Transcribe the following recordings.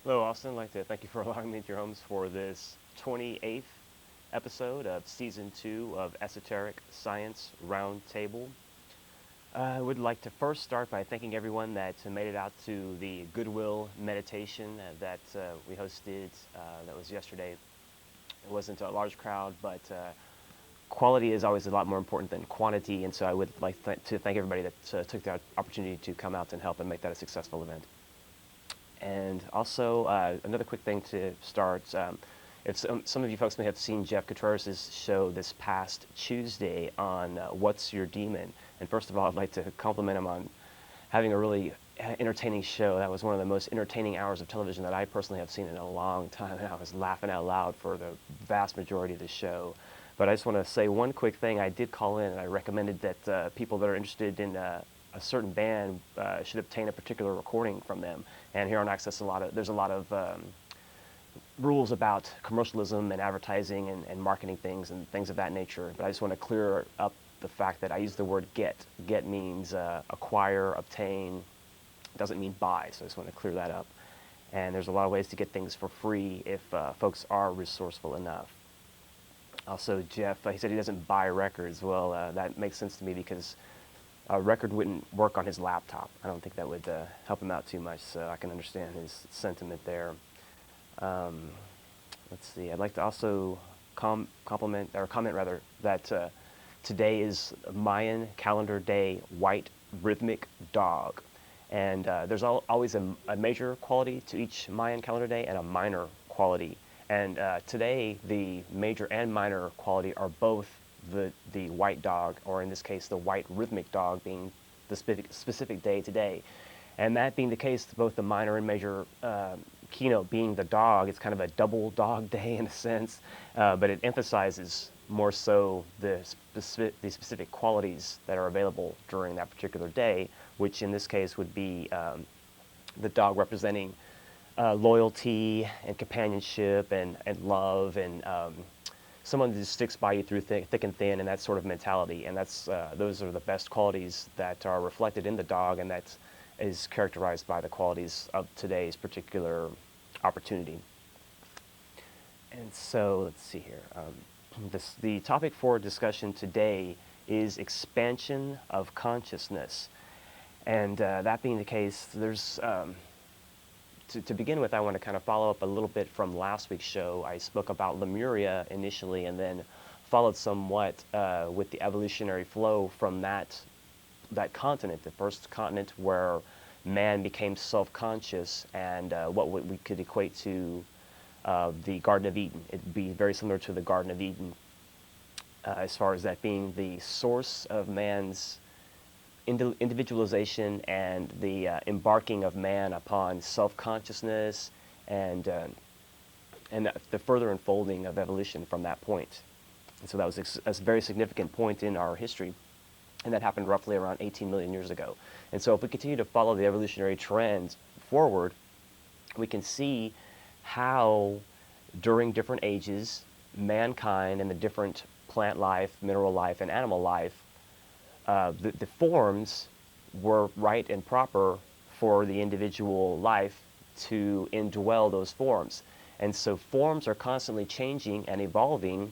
Hello, Austin. I'd like to thank you for allowing me into your homes for this 28th episode of Season 2 of Esoteric Science Roundtable. I would like to first start by thanking everyone that made it out to the Goodwill meditation that we hosted. That was yesterday. It wasn't a large crowd, but quality is always a lot more important than quantity, and so I would like to thank everybody that took the opportunity to come out and help and make that a successful event. And also, another quick thing to start, if some of you folks may have seen Jeff Contreras' show this past Tuesday on What's Your Demon. And first of all, I'd like to compliment him on having a really entertaining show. That was one of the most entertaining hours of television that I personally have seen in a long time, and I was laughing out loud for the vast majority of the show. But I just want to say one quick thing. I did call in and I recommended that people that are interested in a certain band should obtain a particular recording from them. And here on Access, there's a lot of rules about commercialism and advertising and marketing things and things of that nature. But I just want to clear up the fact that I use the word get. Get means acquire, obtain. It doesn't mean buy. So I just want to clear that up. And there's a lot of ways to get things for free if folks are resourceful enough. Also, Jeff, he said he doesn't buy records. Well, that makes sense to me because a record wouldn't work on his laptop. I don't think that would help him out too much, so I can understand his sentiment there. Um, let's see. I'd like to also comment rather that today is Mayan calendar day White Rhythmic Dog, and there's always a major quality to each Mayan calendar day and a minor quality. And today, the major and minor quality are both the white dog, or in this case, the white rhythmic dog, being the specific day today. And that being the case, both the minor and major keynote being the dog, it's kind of a double dog day in a sense, but it emphasizes more so the specific qualities that are available during that particular day, which in this case would be the dog representing loyalty and companionship and love and someone that just sticks by you through thick and thin and that sort of mentality. And those are the best qualities that are reflected in the dog, and that is characterized by the qualities of today's particular opportunity. And so let's see here. The topic for discussion today is expansion of consciousness. And that being the case, there's to begin with, I want to kind of follow up a little bit from last week's show. I spoke about Lemuria initially and then followed somewhat with the evolutionary flow from that continent, the first continent where man became self-conscious, and what we could equate to the Garden of Eden. It'd be very similar to the Garden of Eden as far as that being the source of man's individualization and the embarking of man upon self-consciousness and the further unfolding of evolution from that point. And so that was a very significant point in our history, and that happened roughly around 18 million years ago. And so if we continue to follow the evolutionary trends forward, we can see how during different ages, mankind and the different plant life, mineral life, and animal life, the forms were right and proper for the individual life to indwell those forms. And so forms are constantly changing and evolving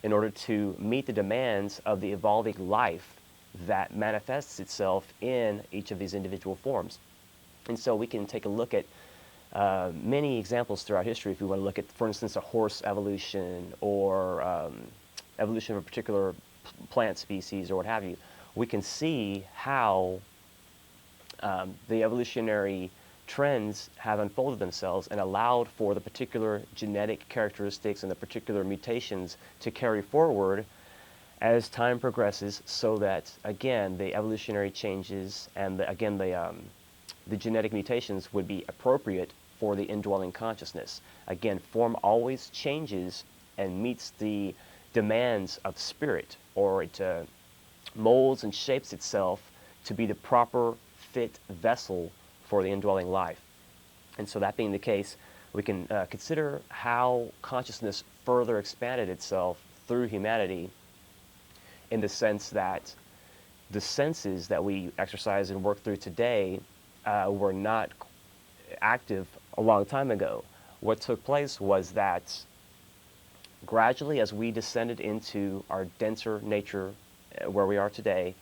in order to meet the demands of the evolving life that manifests itself in each of these individual forms. And so we can take a look at many examples throughout history if we want to look at, for instance, a horse evolution or evolution of a particular plant species or what have you. We can see how the evolutionary trends have unfolded themselves and allowed for the particular genetic characteristics and the particular mutations to carry forward as time progresses, so that, again, the evolutionary changes and, the genetic mutations would be appropriate for the indwelling consciousness. Again, form always changes and meets the demands of spirit, or it molds and shapes itself to be the proper fit vessel for the indwelling life. And so that being the case, we can consider how consciousness further expanded itself through humanity, in the sense that the senses that we exercise and work through today were not active a long time ago. What took place was that gradually, as we descended into our denser nature where we are today,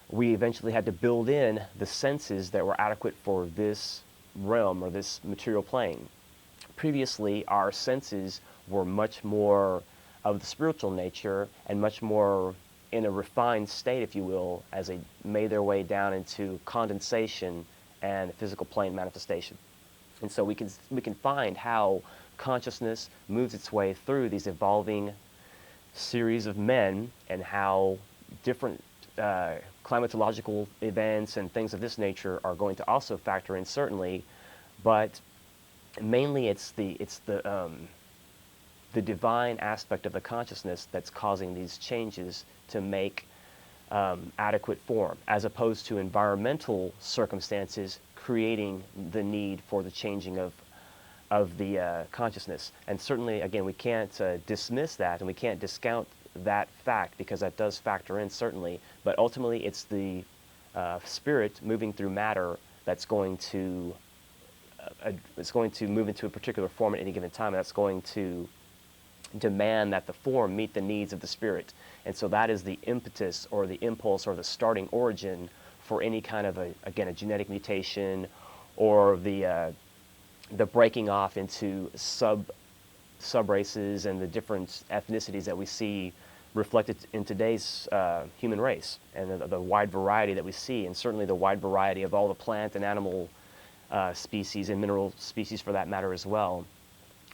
we eventually had to build in the senses that were adequate for this realm or this material plane. Previously, our senses were much more of the spiritual nature and much more in a refined state, if you will, as they made their way down into condensation and physical plane manifestation. And so we can find how consciousness moves its way through these evolving series of men, and how different climatological events and things of this nature are going to also factor in, certainly, but mainly it's the divine aspect of the consciousness that's causing these changes to make adequate form, as opposed to environmental circumstances creating the need for the changing of the consciousness. And certainly, again, we can't dismiss that, and we can't discount that fact, because that does factor in, certainly. But ultimately, it's the spirit moving through matter that's going to move into a particular form at any given time, and that's going to demand that the form meet the needs of the spirit. And so that is the impetus or the impulse or the starting origin for any kind of a genetic mutation, or the breaking off into sub-races and the different ethnicities that we see reflected in today's human race, and the wide variety that we see, and certainly the wide variety of all the plant and animal species and mineral species for that matter as well.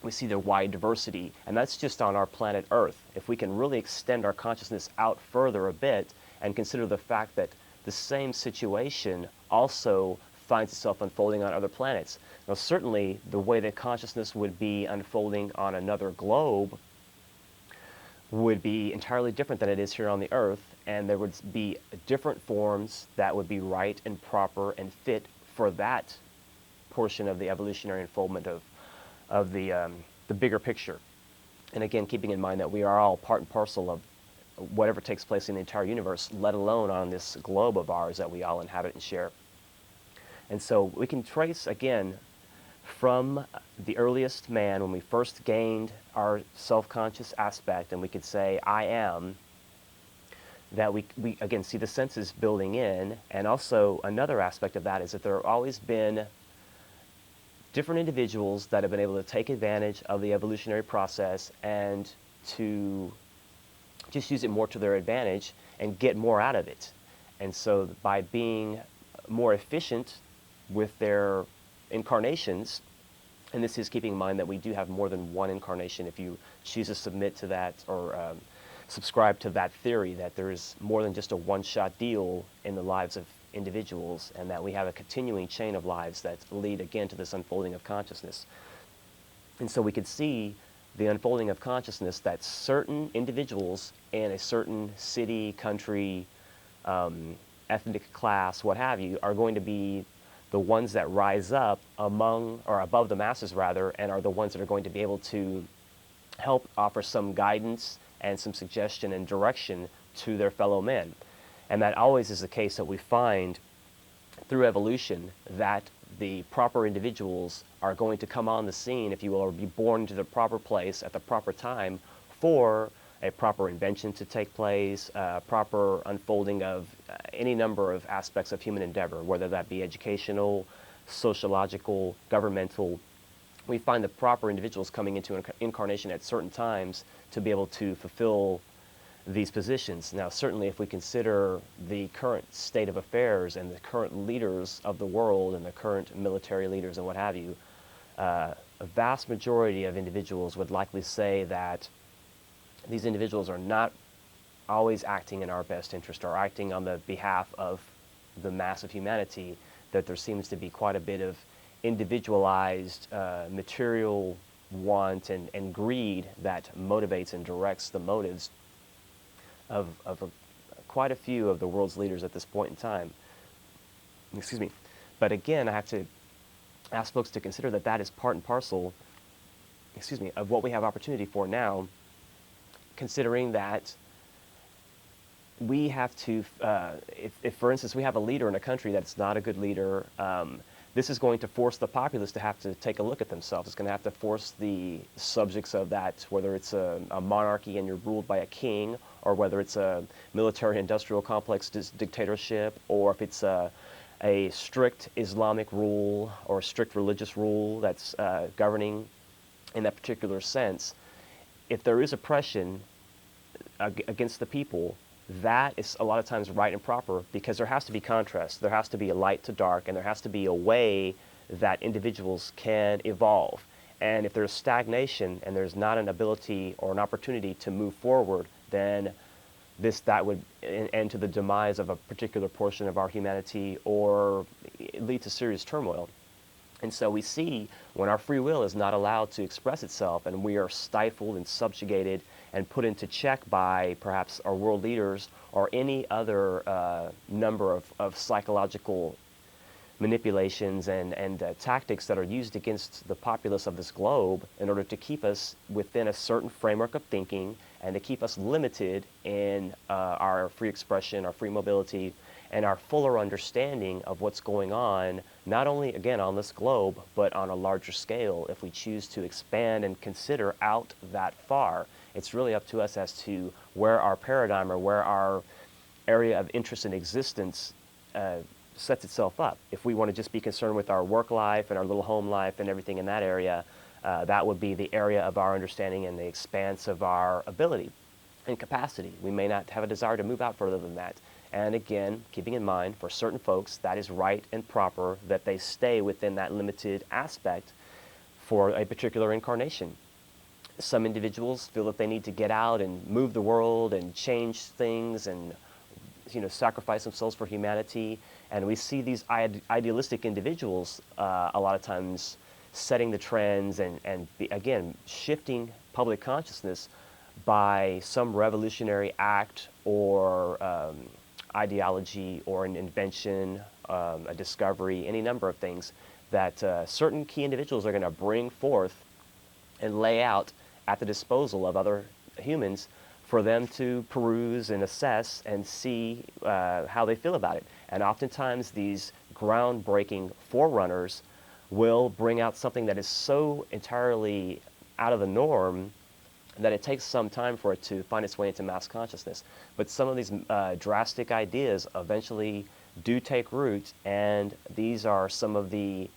We see the wide diversity, and that's just on our planet Earth. If we can really extend our consciousness out further a bit and consider the fact that the same situation also finds itself unfolding on other planets. Now, certainly the way that consciousness would be unfolding on another globe would be entirely different than it is here on the Earth, and there would be different forms that would be right and proper and fit for that portion of the evolutionary unfoldment of the bigger picture. And again, keeping in mind that we are all part and parcel of whatever takes place in the entire universe, let alone on this globe of ours that we all inhabit and share. And so we can trace, again, from the earliest man, when we first gained our self-conscious aspect, and we could say, I am, that we again see the senses building in. And also another aspect of that is that there have always been different individuals that have been able to take advantage of the evolutionary process and to just use it more to their advantage and get more out of it. And so by being more efficient with their incarnations, and this is keeping in mind that we do have more than one incarnation if you choose to submit to that or subscribe to that theory, that there is more than just a one-shot deal in the lives of individuals, and that we have a continuing chain of lives that lead again to this unfolding of consciousness. And so we could see the unfolding of consciousness, that certain individuals in a certain city, country, ethnic class, what have you, are going to be the ones that rise up among, or above the masses rather, and are the ones that are going to be able to help offer some guidance and some suggestion and direction to their fellow men. And that always is the case that we find through evolution, that the proper individuals are going to come on the scene, if you will, or be born into the proper place at the proper time for a proper invention to take place, proper unfolding of any number of aspects of human endeavor, whether that be educational, sociological, governmental. We find the proper individuals coming into incarnation at certain times to be able to fulfill these positions. Now, certainly if we consider the current state of affairs and the current leaders of the world and the current military leaders and what have you, a vast majority of individuals would likely say that these individuals are not always acting in our best interest or acting on the behalf of the mass of humanity, that there seems to be quite a bit of individualized material want and greed that motivates and directs the motives of quite a few of the world's leaders at this point in time. Excuse me. But again, I have to ask folks to consider that that is part and parcel, of what we have opportunity for now, considering that we have to, if for instance we have a leader in a country that's not a good leader, this is going to force the populace to have to take a look at themselves. It's going to have to force the subjects of that, whether it's a monarchy and you're ruled by a king, or whether it's a military-industrial complex dictatorship, or if it's a strict Islamic rule or a strict religious rule that's governing in that particular sense. If there is oppression against the people, that is a lot of times right and proper, because there has to be contrast. There has to be a light to dark, and there has to be a way that individuals can evolve. And if there's stagnation and there's not an ability or an opportunity to move forward, then that would end to the demise of a particular portion of our humanity or lead to serious turmoil. And so we see when our free will is not allowed to express itself and we are stifled and subjugated and put into check by perhaps our world leaders or any other number of psychological manipulations and tactics that are used against the populace of this globe in order to keep us within a certain framework of thinking and to keep us limited in our free expression, our free mobility, and our fuller understanding of what's going on, not only, again, on this globe, but on a larger scale if we choose to expand and consider out that far. It's really up to us as to where our paradigm or where our area of interest and existence sets itself up. If we want to just be concerned with our work life and our little home life and everything in that area, that would be the area of our understanding and the expanse of our ability and capacity. We may not have a desire to move out further than that. And again, keeping in mind, for certain folks, that is right and proper that they stay within that limited aspect for a particular incarnation. Some individuals feel that they need to get out and move the world and change things and sacrifice themselves for humanity. And we see these idealistic individuals a lot of times setting the trends and again, shifting public consciousness by some revolutionary act or ideology or an invention, a discovery, any number of things that certain key individuals are going to bring forth and lay out at the disposal of other humans for them to peruse and assess and see how they feel about it. And oftentimes these groundbreaking forerunners will bring out something that is so entirely out of the norm that it takes some time for it to find its way into mass consciousness. But some of these drastic ideas eventually do take root, and these are some of the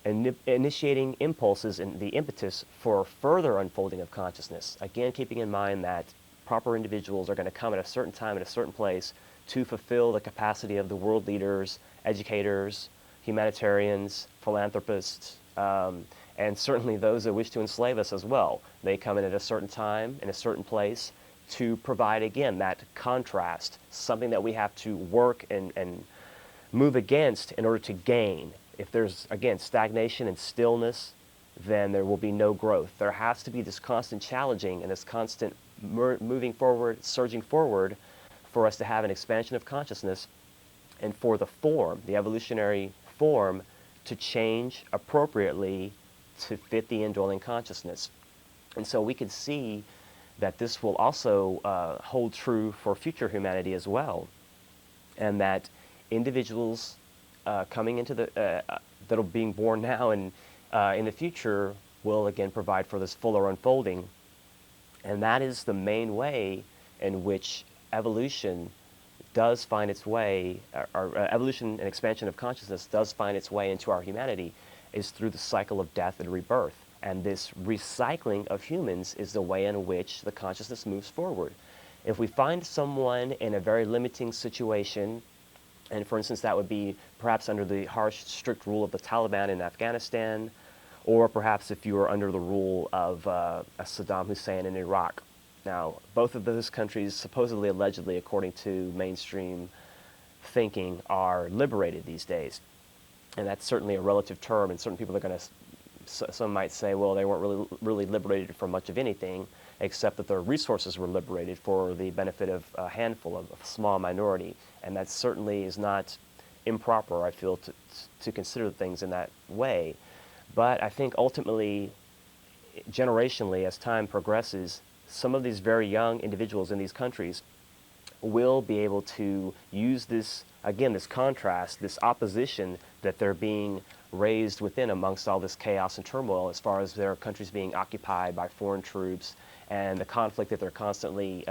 initiating impulses and the impetus for further unfolding of consciousness. Again, keeping in mind that proper individuals are going to come at a certain time at a certain place to fulfill the capacity of the world leaders, educators, humanitarians, philanthropists, and certainly those that wish to enslave us as well. They come in at a certain time, in a certain place, to provide, again, that contrast, something that we have to work and move against in order to gain. If there's, again, stagnation and stillness, then there will be no growth. There has to be this constant challenging and this constant moving forward, surging forward, for us to have an expansion of consciousness and for the form, the evolutionary form, to change appropriately to fit the indwelling consciousness. And so we can see that this will also hold true for future humanity as well, and that individuals coming into that are being born now and in the future will again provide for this fuller unfolding. And that is the main way in which evolution does find its way, or evolution and expansion of consciousness does find its way into our humanity, is through the cycle of death and rebirth. And this recycling of humans is the way in which the consciousness moves forward. If we find someone in a very limiting situation, and for instance that would be perhaps under the harsh, strict rule of the Taliban in Afghanistan, or perhaps if you were under the rule of Saddam Hussein in Iraq. Now, both of those countries, supposedly, allegedly, according to mainstream thinking, are liberated these days. And that's certainly a relative term, and certain people are going to, some might say, well, they weren't really liberated from much of anything, except that their resources were liberated for the benefit of a handful, of a small minority. And that certainly is not improper, I feel, to consider things in that way. But I think ultimately, generationally, as time progresses, some of these very young individuals in these countries will be able to use this, again, this contrast, this opposition that they're being raised within amongst all this chaos and turmoil, as far as their countries being occupied by foreign troops and the conflict that they're constantly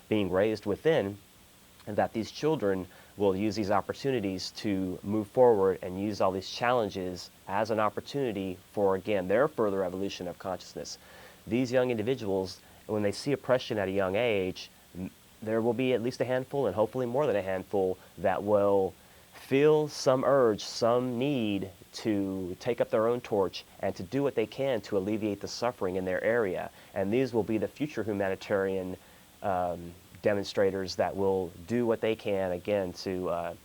being raised within, and that these children will use these opportunities to move forward and use all these challenges as an opportunity for, again, their further evolution of consciousness. These young individuals, when they see oppression at a young age, there will be at least a handful, and hopefully more than a handful, that will feel some urge, some need to take up their own torch and to do what they can to alleviate the suffering in their area. And these will be the future humanitarian demonstrators that will do what they can, again, to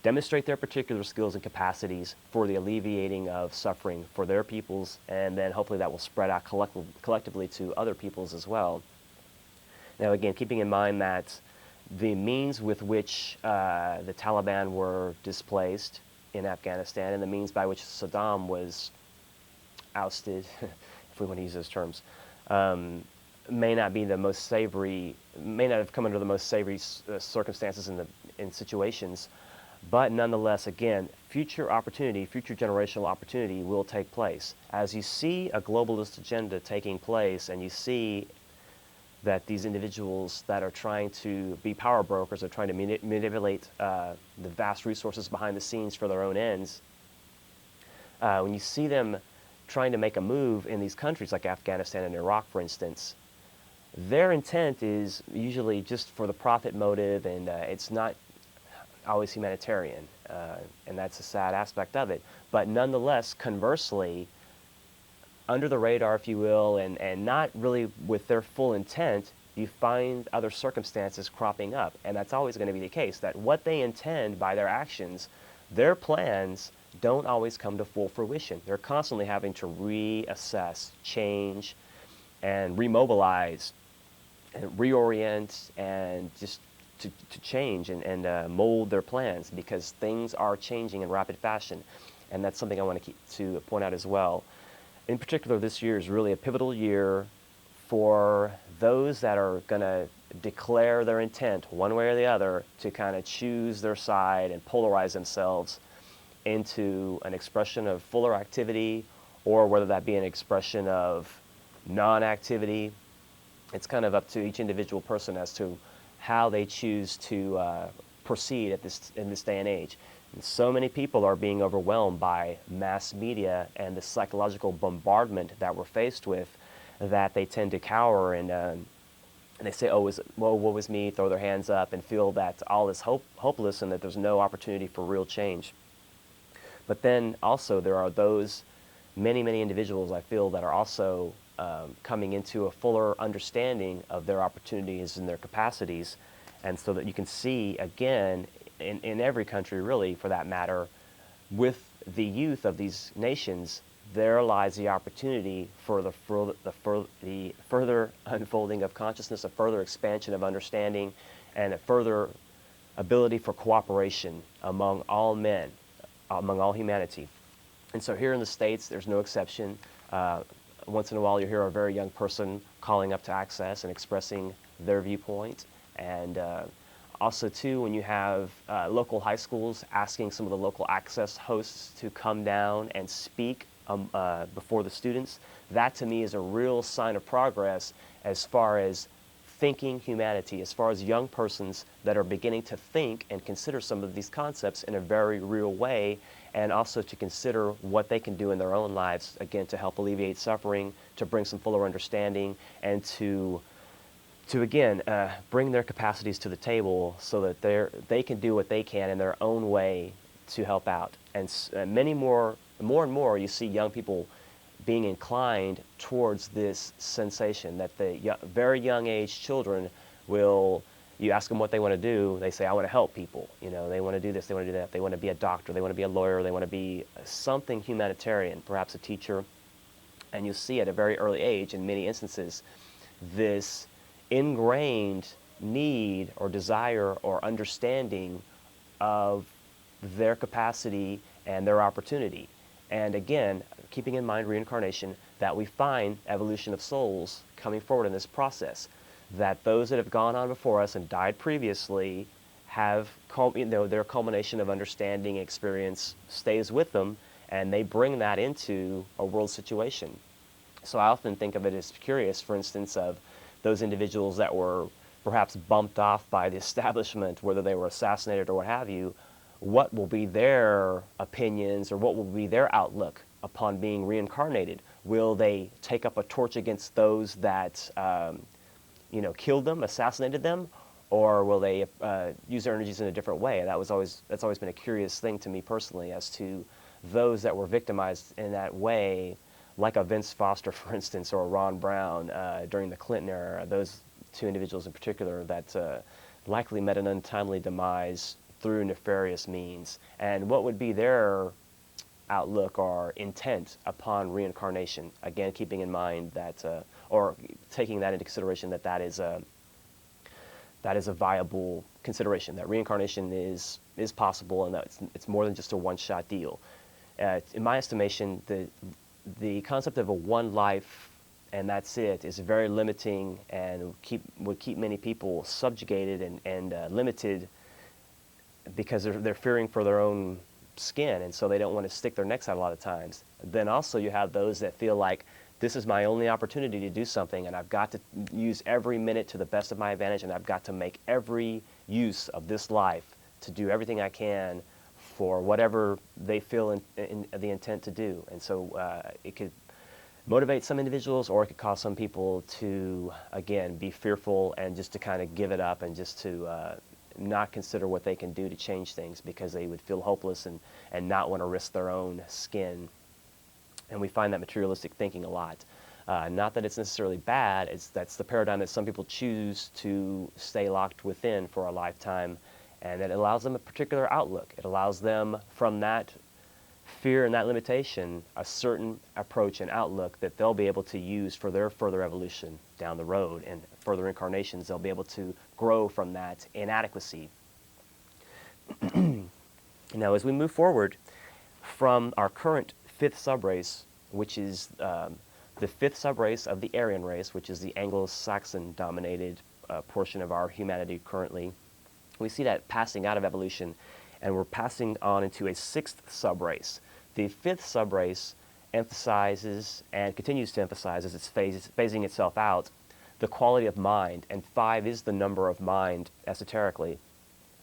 demonstrate their particular skills and capacities for the alleviating of suffering for their peoples, and then hopefully that will spread out collectively to other peoples as well. Now, again, keeping in mind that the means with which the Taliban were displaced in Afghanistan and the means by which Saddam was ousted, if we want to use those terms, may not be the most savory, may not have come under the most savory circumstances in situations, but nonetheless, again, future opportunity, future generational opportunity will take place. As you see a globalist agenda taking place, and you see that these individuals that are trying to be power brokers, are trying to manipulate the vast resources behind the scenes for their own ends, when you see them trying to make a move in these countries like Afghanistan and Iraq, for instance, their intent is usually just for the profit motive, and it's not always humanitarian, and that's a sad aspect of it. But nonetheless, conversely, under the radar, if you will, and not really with their full intent, you find other circumstances cropping up. And that's always going to be the case, that what they intend by their actions, their plans, don't always come to full fruition. They're constantly having to reassess, change, and remobilize, and reorient, and just to change and mold their plans, because things are changing in rapid fashion. And that's something I want to point out as well. In particular, this year is really a pivotal year for those that are going to declare their intent one way or the other to kind of choose their side and polarize themselves into an expression of fuller activity, or whether that be an expression of non-activity. It's kind of up to each individual person as to how they choose to proceed in this day and age. And so many people are being overwhelmed by mass media and the psychological bombardment that we're faced with, that they tend to cower and they say, "Oh, woe is me," throw their hands up and feel that all is hopeless and that there's no opportunity for real change. But then also there are those many individuals, I feel, that are also coming into a fuller understanding of their opportunities and their capacities, and so that you can see, again, in every country really for that matter, with the youth of these nations, there lies the opportunity for the further unfolding of consciousness, a further expansion of understanding, and a further ability for cooperation among all men, among all humanity. And so here in the States, there's no exception. Once in a while you hear a very young person calling up to Access and expressing their viewpoint. And also, too, when you have local high schools asking some of the local Access hosts to come down and speak before the students, that to me is a real sign of progress as far as thinking humanity, as far as young persons that are beginning to think and consider some of these concepts in a very real way, and also to consider what they can do in their own lives, again, to help alleviate suffering, to bring some fuller understanding, and to again, bring their capacities to the table so that they can do what they can in their own way to help out. And more and more, you see young people being inclined towards this sensation that the very young age children will, you ask them what they want to do, they say, "I want to help people." You know, they want to do this, they want to do that, they want to be a doctor, they want to be a lawyer, they want to be something humanitarian, perhaps a teacher. And you see at a very early age, in many instances, this ingrained need or desire or understanding of their capacity and their opportunity. And again, keeping in mind reincarnation, that we find evolution of souls coming forward in this process, that those that have gone on before us and died previously have, their culmination of understanding experience stays with them, and they bring that into a world situation. So I often think of it as curious, for instance, of those individuals that were perhaps bumped off by the establishment, whether they were assassinated or what have you. What will be their opinions, or what will be their outlook upon being reincarnated? Will they take up a torch against those that killed them, assassinated them, or will they use their energies in a different way? That's always been a curious thing to me personally, as to those that were victimized in that way, like a Vince Foster, for instance, or a Ron Brown during the Clinton era. Those two individuals in particular that likely met an untimely demise through nefarious means, and what would be their outlook or intent upon reincarnation? Again, keeping in mind that, or taking that into consideration, that is a viable consideration, that reincarnation is possible, and that it's more than just a one-shot deal. In my estimation, the concept of a one life and that's it is very limiting, and would keep many people subjugated and limited, because they're fearing for their own skin, and so they don't want to stick their necks out a lot of times. Then also you have those that feel like, this is my only opportunity to do something, and I've got to use every minute to the best of my advantage, and I've got to make every use of this life to do everything I can for whatever they feel in the intent to do. And so it could motivate some individuals, or it could cause some people to, again, be fearful and just to kind of give it up, and just to not consider what they can do to change things, because they would feel hopeless and not want to risk their own skin. And we find that materialistic thinking a lot. Not that it's necessarily bad, that's the paradigm that some people choose to stay locked within for a lifetime, and it allows them a particular outlook. It allows them, from that fear and that limitation, a certain approach and outlook that they'll be able to use for their further evolution down the road, and further incarnations. They'll be able to grow from that inadequacy. Now, as we move forward from our current fifth subrace, which is the fifth subrace of the Aryan race, which is the Anglo-Saxon dominated portion of our humanity currently, we see that passing out of evolution, and we're passing on into a sixth subrace. The fifth subrace emphasizes, and continues to emphasize as it's phasing itself out, the quality of mind, and 5 is the number of mind esoterically.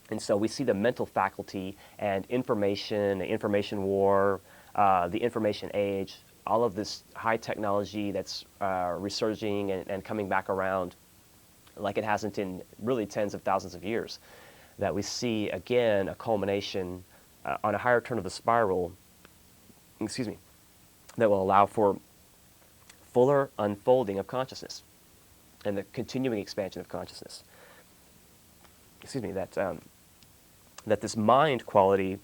And so we see the mental faculty and information, the information war, the information age, all of this high technology that's resurging and coming back around like it hasn't in really tens of thousands of years. That we see, again, a culmination on a higher turn of the spiral, that will allow for fuller unfolding of consciousness and the continuing expansion of consciousness. That this mind quality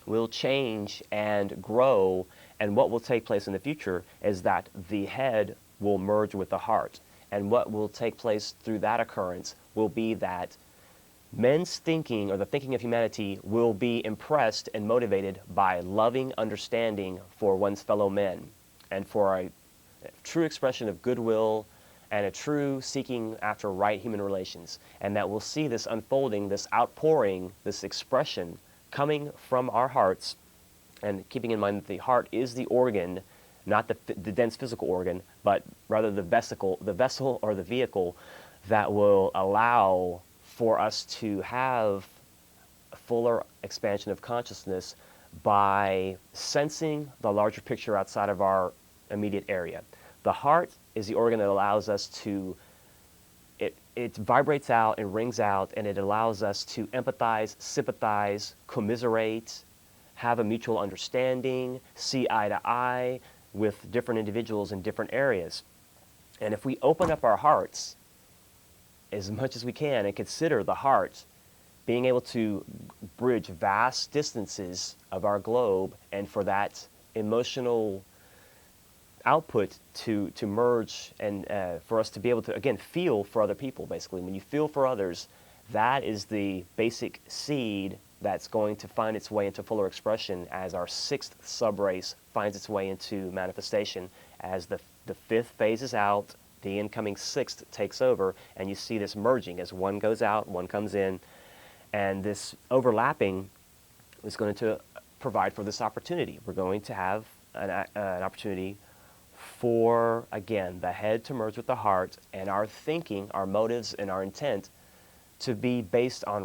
will change and grow, and what will take place in the future is that the head will merge with the heart. And what will take place through that occurrence will be that men's thinking, or the thinking of humanity, will be impressed and motivated by loving understanding for one's fellow men, and for a true expression of goodwill and a true seeking after right human relations. And that we'll see this unfolding, this outpouring, this expression coming from our hearts, and keeping in mind that the heart is the organ, not the dense physical organ, but rather the vessel or the vehicle that will allow for us to have a fuller expansion of consciousness by sensing the larger picture outside of our immediate area. The heart is the organ that allows us to, it vibrates out and rings out, and it allows us to empathize, sympathize, commiserate, have a mutual understanding, see eye to eye with different individuals in different areas. And if we open up our hearts as much as we can and consider the heart being able to bridge vast distances of our globe, and for that emotional output to merge, and for us to be able to, again, feel for other people. Basically, when you feel for others, that is the basic seed that's going to find its way into fuller expression as our sixth subrace finds its way into manifestation. As the fifth phases out, the incoming sixth takes over, and you see this merging as one goes out, one comes in, and this overlapping is going to provide for this opportunity. We're going to have an opportunity for, again, the head to merge with the heart, and our thinking, our motives, and our intent to be based on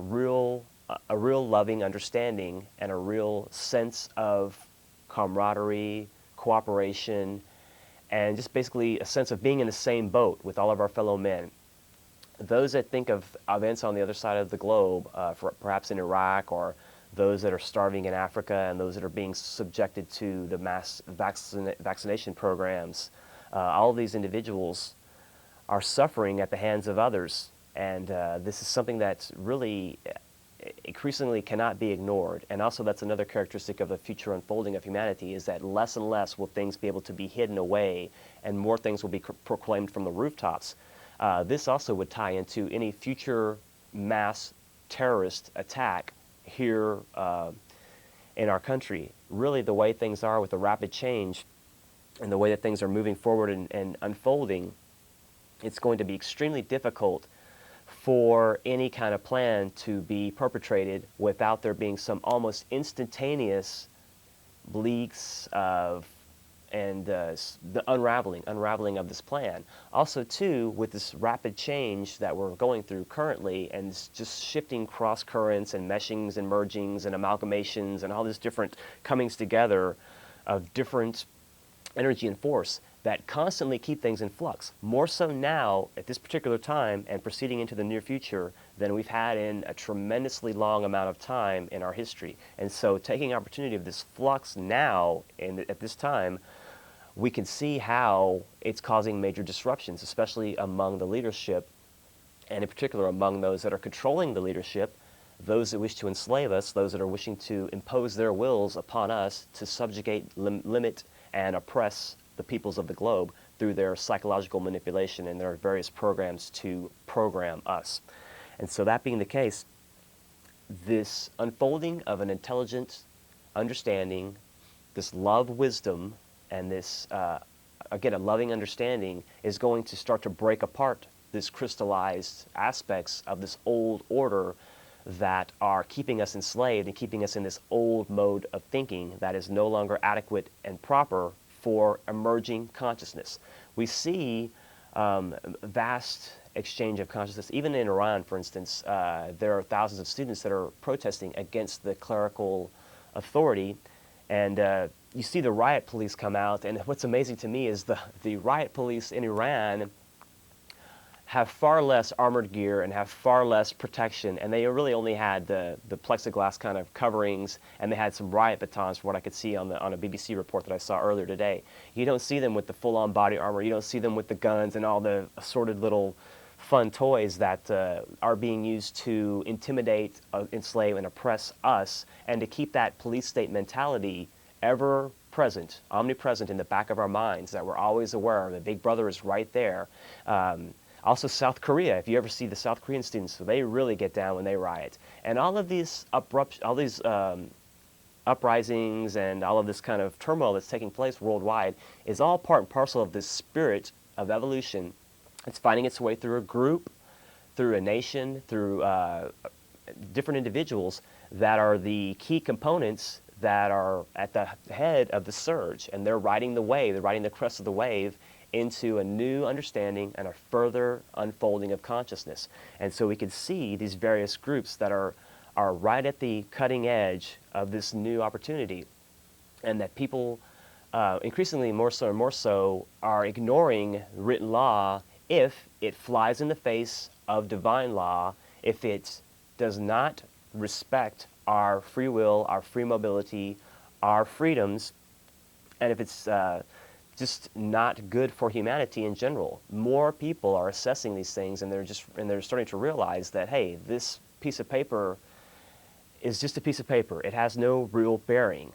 a real loving understanding and a real sense of camaraderie, cooperation, and just basically a sense of being in the same boat with all of our fellow men. Those that think of events on the other side of the globe, perhaps in Iraq, or those that are starving in Africa, and those that are being subjected to the mass vaccination programs, all of these individuals are suffering at the hands of others. And this is something that really increasingly cannot be ignored. And also that's another characteristic of the future unfolding of humanity, is that less and less will things be able to be hidden away, and more things will be proclaimed from the rooftops. This also would tie into any future mass terrorist attack here in our country. Really, the way things are with the rapid change and the way that things are moving forward and unfolding, it's going to be extremely difficult for any kind of plan to be perpetrated without there being some almost instantaneous leaks of the unraveling of this plan. Also, too, with this rapid change that we're going through currently, and just shifting cross currents and meshings and mergings and amalgamations and all these different comings together of different energy and force that constantly keep things in flux, more so now at this particular time and proceeding into the near future than we've had in a tremendously long amount of time in our history. And so taking opportunity of this flux now and at this time, we can see how it's causing major disruptions, especially among the leadership, and in particular among those that are controlling the leadership, those that wish to enslave us, those that are wishing to impose their wills upon us to subjugate, limit, and oppress the peoples of the globe through their psychological manipulation and their various programs to program us. And so that being the case, this unfolding of an intelligent understanding, this love, wisdom, and this, again, a loving understanding is going to start to break apart this crystallized aspects of this old order that are keeping us enslaved and keeping us in this old mode of thinking that is no longer adequate and proper for emerging consciousness. We see vast exchange of consciousness. Even in Iran, for instance, there are thousands of students that are protesting against the clerical authority, and you see the riot police come out, and what's amazing to me is the riot police in Iran have far less armored gear and have far less protection, and they really only had the plexiglass kind of coverings, and they had some riot batons from what I could see on a BBC report that I saw earlier today. You don't see them with the full-on body armor. You don't see them with the guns and all the assorted little fun toys that are being used to intimidate, enslave, and oppress us, and to keep that police state mentality ever present, omnipresent in the back of our minds, that we're always aware the big brother is right there. Also South Korea, if you ever see the South Korean students, they really get down when they riot. And all of these uprisings and all of this kind of turmoil that's taking place worldwide is all part and parcel of this spirit of evolution. It's finding its way through a group, through a nation, through different individuals that are the key components that are at the head of the surge, and they're riding the wave, they're riding the crest of the wave into a new understanding and a further unfolding of consciousness. And so we can see these various groups that are right at the cutting edge of this new opportunity, and that people increasingly more so and more so are ignoring written law if it flies in the face of divine law, if it does not respect our free will, our free mobility, our freedoms, and if it's just not good for humanity in general. More people are assessing these things, and they're starting to realize that, hey, this piece of paper is just a piece of paper. It has no real bearing.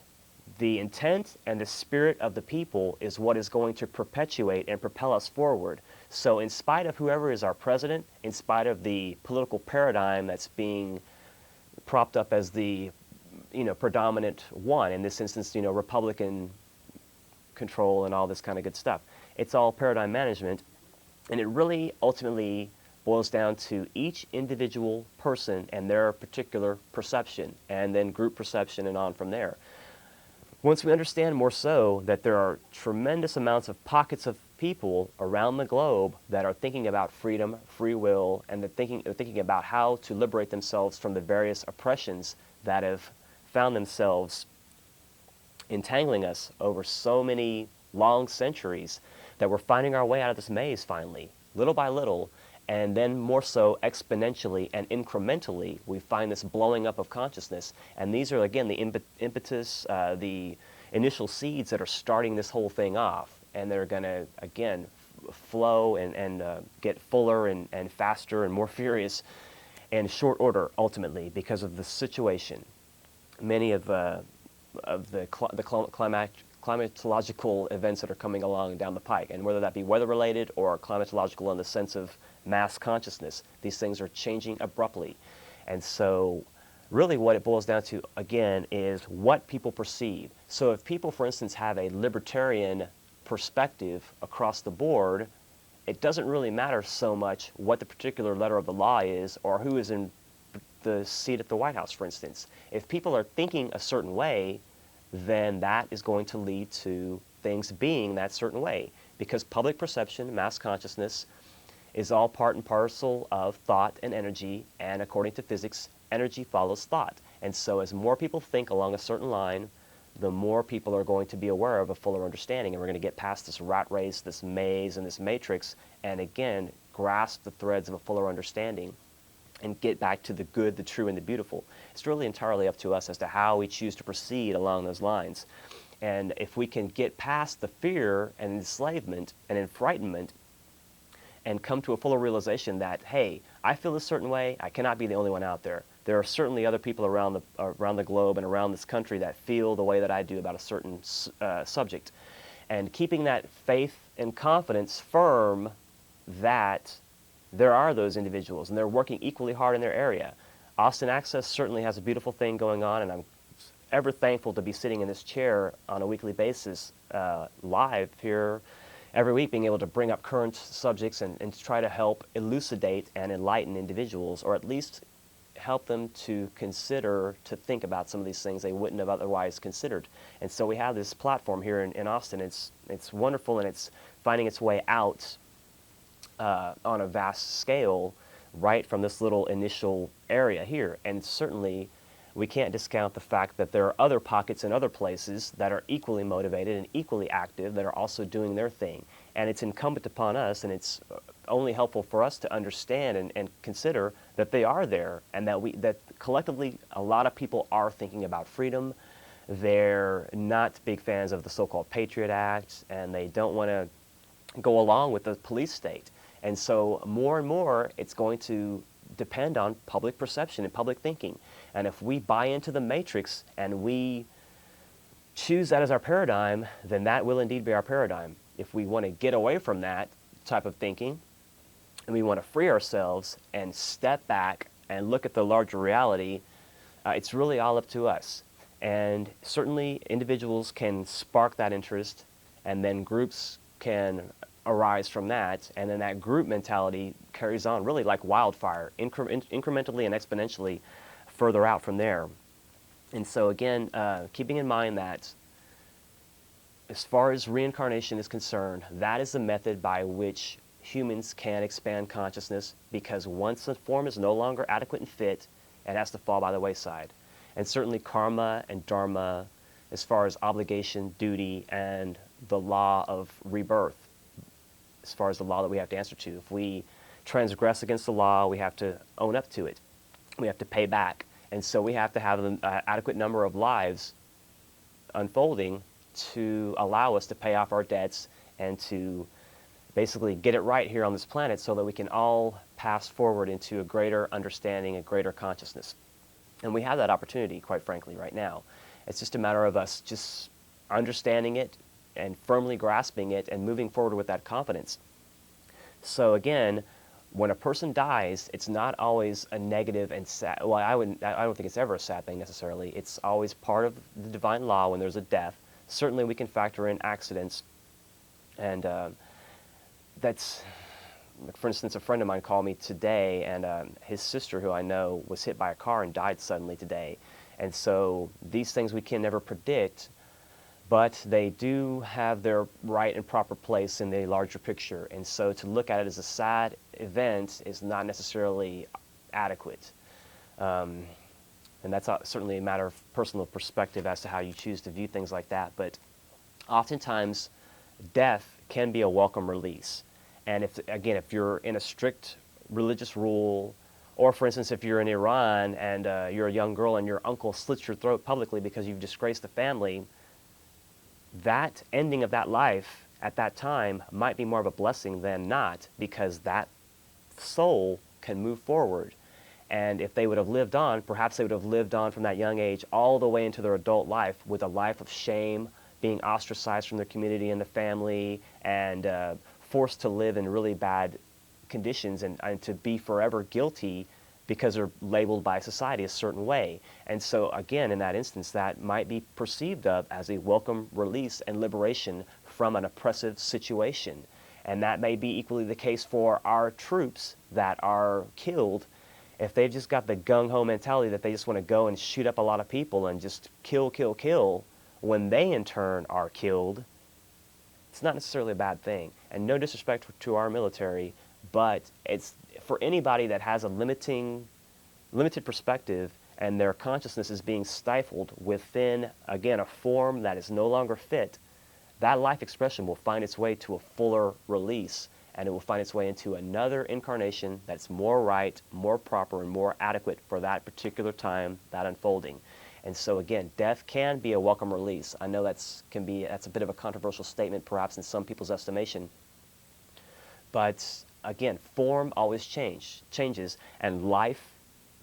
The intent and the spirit of the people is what is going to perpetuate and propel us forward. So in spite of whoever is our president, in spite of the political paradigm that's being propped up as the predominant one, in this instance, Republican control and all this kind of good stuff, it's all paradigm management, and it really ultimately boils down to each individual person and their particular perception, and then group perception and on from there. Once we understand more so that there are tremendous amounts of pockets of people around the globe that are thinking about freedom, free will, and they're thinking about how to liberate themselves from the various oppressions that have found themselves entangling us over so many long centuries, that we're finding our way out of this maze finally, little by little, and then more so exponentially and incrementally, we find this blowing up of consciousness. And these are, again, the impetus, the initial seeds that are starting this whole thing off. And they're going to, again, flow and get fuller and faster and more furious in short order, ultimately, because of the situation. Many of the climatological events that are coming along down the pike, and whether that be weather-related or climatological in the sense of mass consciousness, these things are changing abruptly. And so really what it boils down to, again, is what people perceive. So if people, for instance, have a libertarian perspective across the board, it doesn't really matter so much what the particular letter of the law is or who is in the seat at the White House, for instance. If people are thinking a certain way, then that is going to lead to things being that certain way, because public perception, mass consciousness, is all part and parcel of thought and energy, and according to physics, energy follows thought. And so as more people think along a certain line, the more people are going to be aware of a fuller understanding, and we're going to get past this rat race, this maze, and this matrix, and again, grasp the threads of a fuller understanding and get back to the good, the true, and the beautiful. It's really entirely up to us as to how we choose to proceed along those lines. And if we can get past the fear and enslavement and enfrightenment and come to a fuller realization that, hey, I feel a certain way, I cannot be the only one out there. There are certainly other people around the globe and around this country that feel the way that I do about a certain subject. And keeping that faith and confidence firm that there are those individuals, and they're working equally hard in their area. Austin Access certainly has a beautiful thing going on, and I'm ever thankful to be sitting in this chair on a weekly basis, live here every week, being able to bring up current subjects and to try to help elucidate and enlighten individuals, or at least help them to consider, to think about some of these things they wouldn't have otherwise considered. And so we have this platform here in Austin. It's wonderful, and it's finding its way out on a vast scale right from this little initial area here. And certainly we can't discount the fact that there are other pockets in other places that are equally motivated and equally active that are also doing their thing. And it's incumbent upon us, and it's only helpful for us to understand and consider that they are there, and that collectively a lot of people are thinking about freedom. They're not big fans of the so-called Patriot Act, and they don't want to go along with the police state. And so more and more, it's going to depend on public perception and public thinking. And if we buy into the matrix and we choose that as our paradigm, then that will indeed be our paradigm. If we want to get away from that type of thinking, and we want to free ourselves and step back and look at the larger reality, it's really all up to us. And certainly individuals can spark that interest, and then groups can arise from that, and then that group mentality carries on really like wildfire, incrementally and exponentially further out from there. And so again, keeping in mind that as far as reincarnation is concerned, that is the method by which humans can expand consciousness, because once a form is no longer adequate and fit, it has to fall by the wayside. And certainly karma and dharma, as far as obligation, duty, and the law of rebirth, as far as the law that we have to answer to. If we transgress against the law, we have to own up to it. We have to pay back. And so we have to have an adequate number of lives unfolding to allow us to pay off our debts and to basically get it right here on this planet, so that we can all pass forward into a greater understanding, a greater consciousness. And we have that opportunity, quite frankly, right now. It's just a matter of us just understanding it and firmly grasping it and moving forward with that confidence. So again, when a person dies, it's not always a negative and sad, well, I don't think it's ever a sad thing necessarily. It's always part of the divine law when there's a death. Certainly we can factor in accidents, and that's, for instance, a friend of mine called me today, and his sister, who I know, was hit by a car and died suddenly today. And so these things we can never predict, but they do have their right and proper place in the larger picture. And so to look at it as a sad event is not necessarily adequate. And that's certainly a matter of personal perspective as to how you choose to view things like that. But oftentimes, death can be a welcome release. And if you're in a strict religious rule, or for instance, if you're in Iran and you're a young girl and your uncle slits your throat publicly because you've disgraced the family, that ending of that life at that time might be more of a blessing than not, because that soul can move forward. And if they would have lived on, perhaps they would have lived on from that young age all the way into their adult life with a life of shame, being ostracized from their community and the family, and forced to live in really bad conditions, and to be forever guilty because they're labeled by society a certain way. And so again, in that instance, that might be perceived of as a welcome release and liberation from an oppressive situation. And that may be equally the case for our troops that are killed. If they've just got the gung-ho mentality that they just want to go and shoot up a lot of people and just kill, kill, kill, when they in turn are killed, it's not necessarily a bad thing. And no disrespect to our military, but it's for anybody that has a limited perspective and their consciousness is being stifled within, again, a form that is no longer fit, that life expression will find its way to a fuller release, and it will find its way into another incarnation that's more right, more proper, and more adequate for that particular time, that unfolding. And so again, death can be a welcome release. I know that's a bit of a controversial statement perhaps in some people's estimation, but again, form always changes, and life,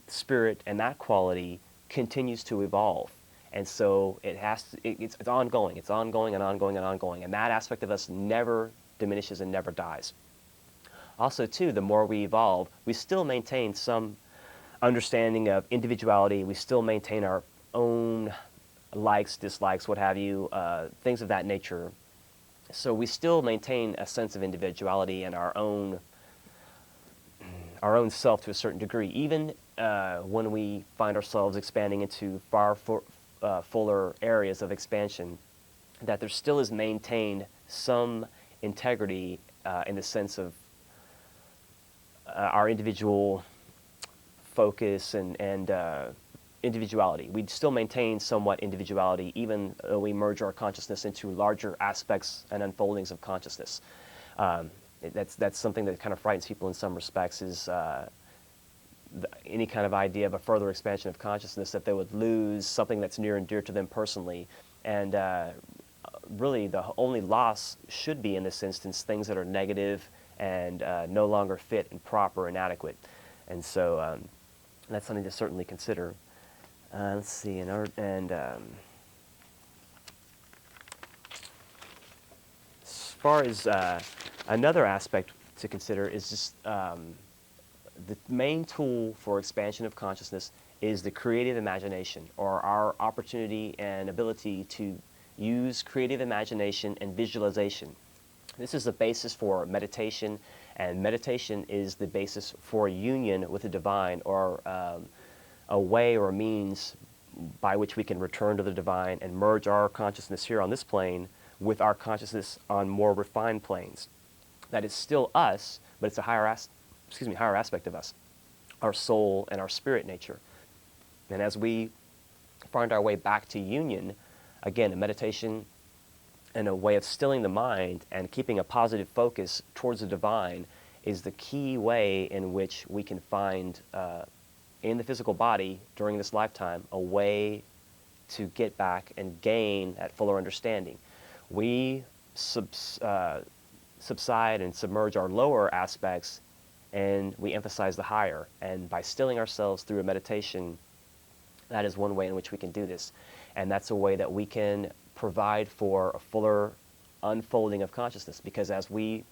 spirit, and that quality continues to evolve. And so it's ongoing. It's ongoing and ongoing and ongoing. And that aspect of us never diminishes and never dies. Also, too, the more we evolve, we still maintain some understanding of individuality. We still maintain our own likes, dislikes, what have you, things of that nature. So we still maintain a sense of individuality and our own self to a certain degree, even when we find ourselves expanding into far fuller areas of expansion, that there still is maintained some integrity in the sense of our individual focus and individuality. We still maintain somewhat individuality, even though we merge our consciousness into larger aspects and unfoldings of consciousness. That's something that kind of frightens people in some respects, is any kind of idea of a further expansion of consciousness, that they would lose something that's near and dear to them personally. And really the only loss should be, in this instance, things that are negative and no longer fit and proper and adequate. And so that's something to certainly consider. Let's see, as far as another aspect to consider is just the main tool for expansion of consciousness is the creative imagination, or our opportunity and ability to use creative imagination and visualization. This is the basis for meditation, and meditation is the basis for union with the divine, or a way or a means by which we can return to the divine and merge our consciousness here on this plane with our consciousness on more refined planes. That is still us, but it's a higher aspect of us, our soul and our spirit nature. And as we find our way back to union, again, a meditation and a way of stilling the mind and keeping a positive focus towards the divine is the key way in which we can find in the physical body during this lifetime a way to get back and gain that fuller understanding. We subside and submerge our lower aspects, and we emphasize the higher. And by stilling ourselves through a meditation, that is one way in which we can do this. And that's a way that we can provide for a fuller unfolding of consciousness, because as we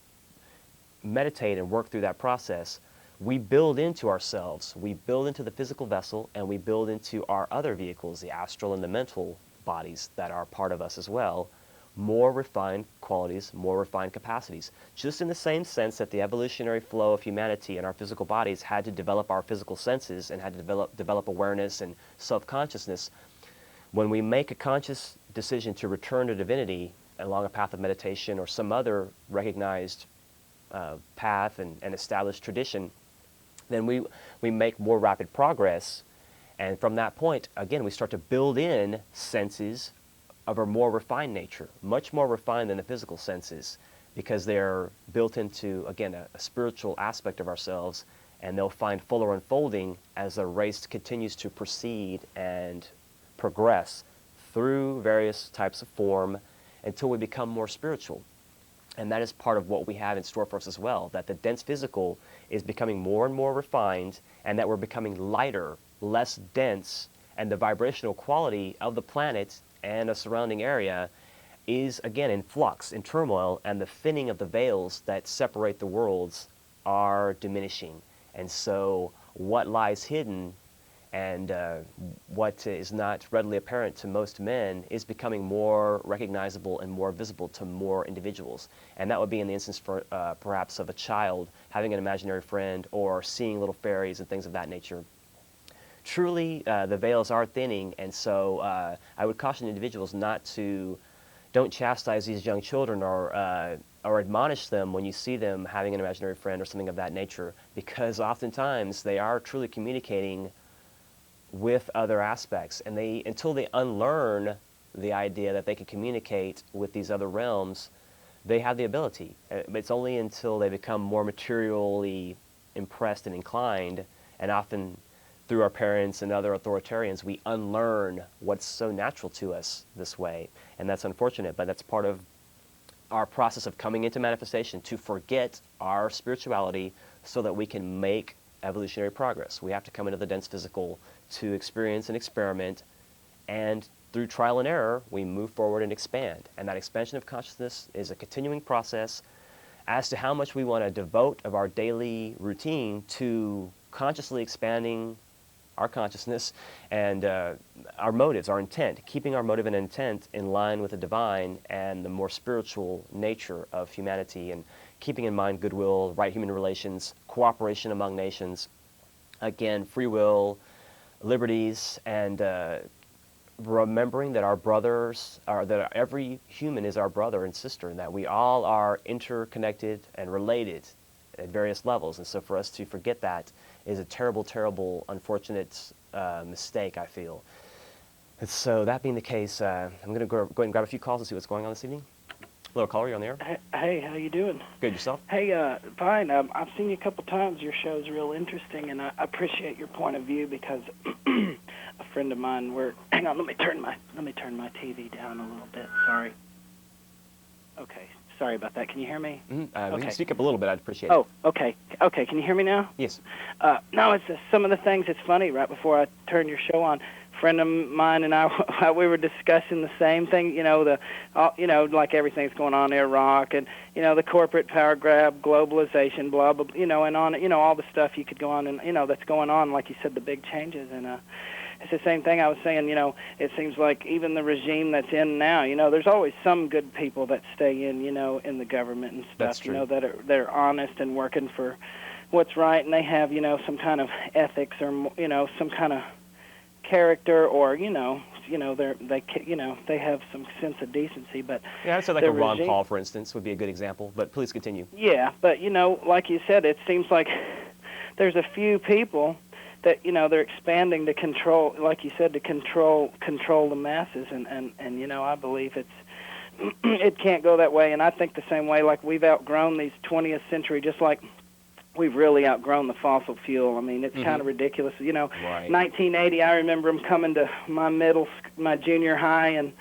meditate and work through that process, we build into ourselves, we build into the physical vessel, and we build into our other vehicles, the astral and the mental bodies that are part of us as well, more refined qualities, more refined capacities. Just in the same sense that the evolutionary flow of humanity and our physical bodies had to develop our physical senses and had to develop awareness and self-consciousness, when we make a conscious decision to return to divinity along a path of meditation or some other recognized path and established tradition, then we make more rapid progress. And from that point, again, we start to build in senses of a more refined nature, much more refined than the physical senses, because they're built into, again, a spiritual aspect of ourselves, and they'll find fuller unfolding as the race continues to proceed and progress through various types of form until we become more spiritual. And that is part of what we have in store for us as well, that the dense physical is becoming more and more refined, and that we're becoming lighter, less dense, and the vibrational quality of the planet and a surrounding area is, again, in flux, in turmoil, and the thinning of the veils that separate the worlds are diminishing. And so what lies hidden and what is not readily apparent to most men is becoming more recognizable and more visible to more individuals. And that would be in the instance, for perhaps, of a child having an imaginary friend or seeing little fairies and things of that nature. Truly, the veils are thinning, and so I would caution individuals don't chastise these young children or admonish them when you see them having an imaginary friend or something of that nature, because oftentimes they are truly communicating with other aspects, and until they unlearn the idea that they can communicate with these other realms, they have the ability. It's only until they become more materially impressed and inclined, and often through our parents and other authoritarians, we unlearn what's so natural to us this way. And that's unfortunate, but that's part of our process of coming into manifestation, to forget our spirituality so that we can make evolutionary progress. We have to come into the dense physical to experience and experiment, and through trial and error, we move forward and expand. And that expansion of consciousness is a continuing process. As to how much we want to devote of our daily routine to consciously expanding our consciousness and our motives, our intent, keeping our motive and intent in line with the divine and the more spiritual nature of humanity, and keeping in mind goodwill, right human relations, cooperation among nations, again, free will, liberties, and remembering that our brothers that every human is our brother and sister, and that we all are interconnected and related at various levels. And so for us to forget that is a terrible, terrible, unfortunate mistake, I feel. And so that being the case, I'm going to go ahead and grab a few calls and see what's going on this evening. Hello, caller, you're on the air. Hey, how you doing? Good, yourself? Hey, fine. I've seen you a couple times. Your show's real interesting, and I appreciate your point of view, because a friend of mine, hang on, let me turn my TV down a little bit. Sorry. Okay. Sorry about that. Can you hear me? Mm-hmm. Okay. We can speak up a little bit. I'd appreciate it. Oh, okay. Okay, can you hear me now? Yes. No, it's some of the things. It's funny. Right before I turned your show on, a friend of mine and I, we were discussing the same thing. Like everything's going on in Iraq, and the corporate power grab, globalization, blah blah. And on. All the stuff you could go on, and that's going on. Like you said, the big changes, and it's the same thing I was saying. It seems like even the regime that's in now, there's always some good people that stay in, in the government and stuff, That's true. they're honest and working for what's right, and they have, some kind of ethics or, some kind of character, or, they have some sense of decency. But yeah, I'd say like a Ron Paul, for instance, would be a good example. But please continue. Yeah, but like you said, it seems like there's a few people that they're expanding to control, like you said, to control the masses, and I believe it can't go that way. And I think the same way, like we've outgrown these 20th century, just like we've really outgrown the fossil fuel. I mean, it's kind of ridiculous. Right. 1980, I remember them coming to my junior high, and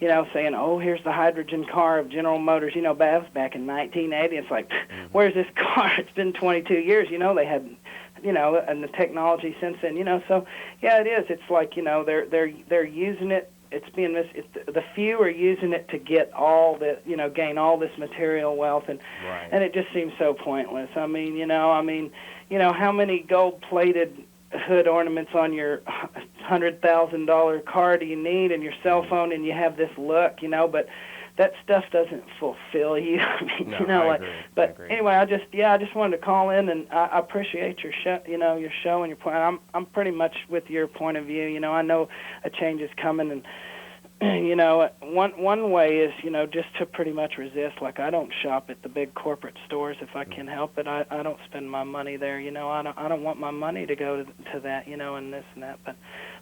saying, "Oh, here's the hydrogen car of General Motors." That was back in 1980. It's like, where's this car? It's been 22 years. They had. And the technology since then, so yeah, it is. It's like, they're using it. It's being the few are using it to get all the, gain all this material wealth, and right. And it just seems so pointless. I mean, how many gold-plated hood ornaments on your $100,000 car do you need, and your cell phone, and you have this look, but that stuff doesn't fulfill you. I mean, I agree. But I agree. anyway, I just wanted to call in, and I appreciate your show, your show and your point. I'm pretty much with your point of view. I know a change is coming, and one way is, just to pretty much resist. Like, I don't shop at the big corporate stores if I can help it. I don't spend my money there. I don't want my money to go to that, and this and that.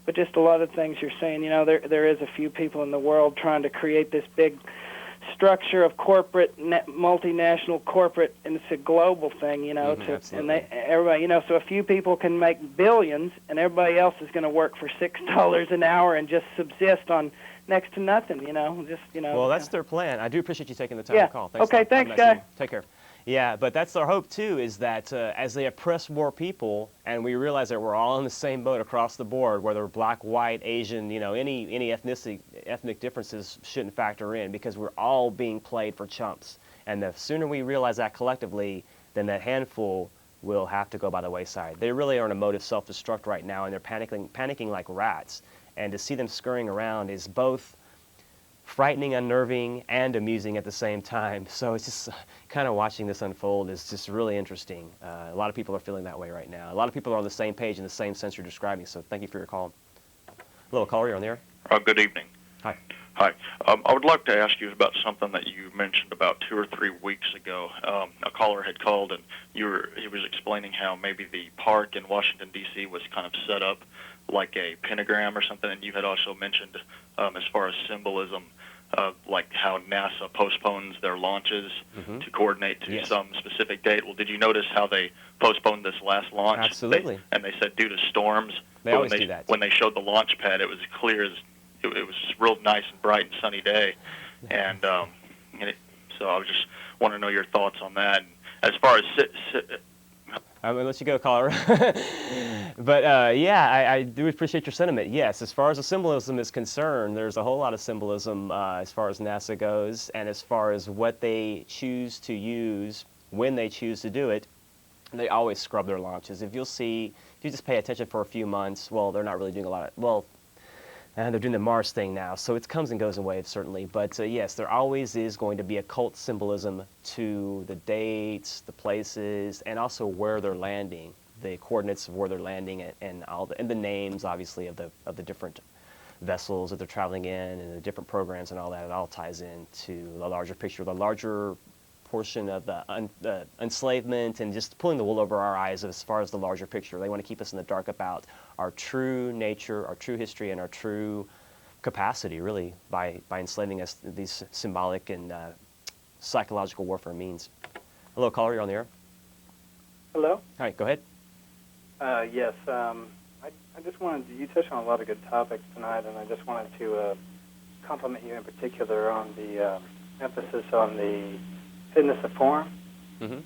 But just a lot of things you're saying. There is a few people in the world trying to create this big structure of corporate, multinational corporate, and it's a global thing, and everybody, so a few people can make billions, and everybody else is going to work for $6 an hour and just subsist on next to nothing, Well, that's their plan. I do appreciate you taking the time to call. Thanks. Okay, thanks, guys. Take care. Yeah, but that's our hope too, is that as they oppress more people, and we realize that we're all in the same boat across the board, whether black, white, Asian, any ethnic differences shouldn't factor in, because we're all being played for chumps. And the sooner we realize that collectively, then that handful will have to go by the wayside. They really are in a mode of self-destruct right now, and they're panicking like rats. And to see them scurrying around is both frightening, unnerving, and amusing at the same time. So it's just kind of watching this unfold is just really interesting. A lot of people are feeling that way right now. A lot of people are on the same page in the same sense you're describing, so thank you for your call. Hello, caller, you're on the air. Good evening. Hi. Hi. I would like to ask you about something that you mentioned about 2 or 3 weeks ago. A caller had called, and he was explaining how maybe the park in Washington, D.C. was kind of set up like a pentagram or something, and you had also mentioned as far as symbolism, like how NASA postpones their launches to coordinate to some specific date. Well, did you notice how they postponed this last launch? Absolutely. And they said due to storms. They always do that. When they showed the launch pad, it was clear as it was a real nice and bright and sunny day. And so I just want to know your thoughts on that. And as far as I'm going to let you go, caller. But I do appreciate your sentiment. Yes, as far as the symbolism is concerned, there's a whole lot of symbolism as far as NASA goes, and as far as what they choose to use when they choose to do it. They always scrub their launches. If you just pay attention for a few months, well, they're not really doing a lot of, and they're doing the Mars thing now, so it comes and goes in waves, certainly. But yes, there always is going to be occult symbolism to the dates, the places, and also where they're landing, the coordinates of where they're landing, and the names, obviously, of the different vessels that they're traveling in, and the different programs and all that. It all ties into the larger picture, the larger portion of the enslavement, and just pulling the wool over our eyes as far as the larger picture. They want to keep us in the dark about our true nature, our true history, and our true capacity, really, by enslaving us these symbolic and psychological warfare means. Hello, caller, you're on the air. Hello? Hi, go ahead. Yes, I just wanted you touched on a lot of good topics tonight, and I just wanted to compliment you in particular on the emphasis on the fitness of form. Mm-hmm.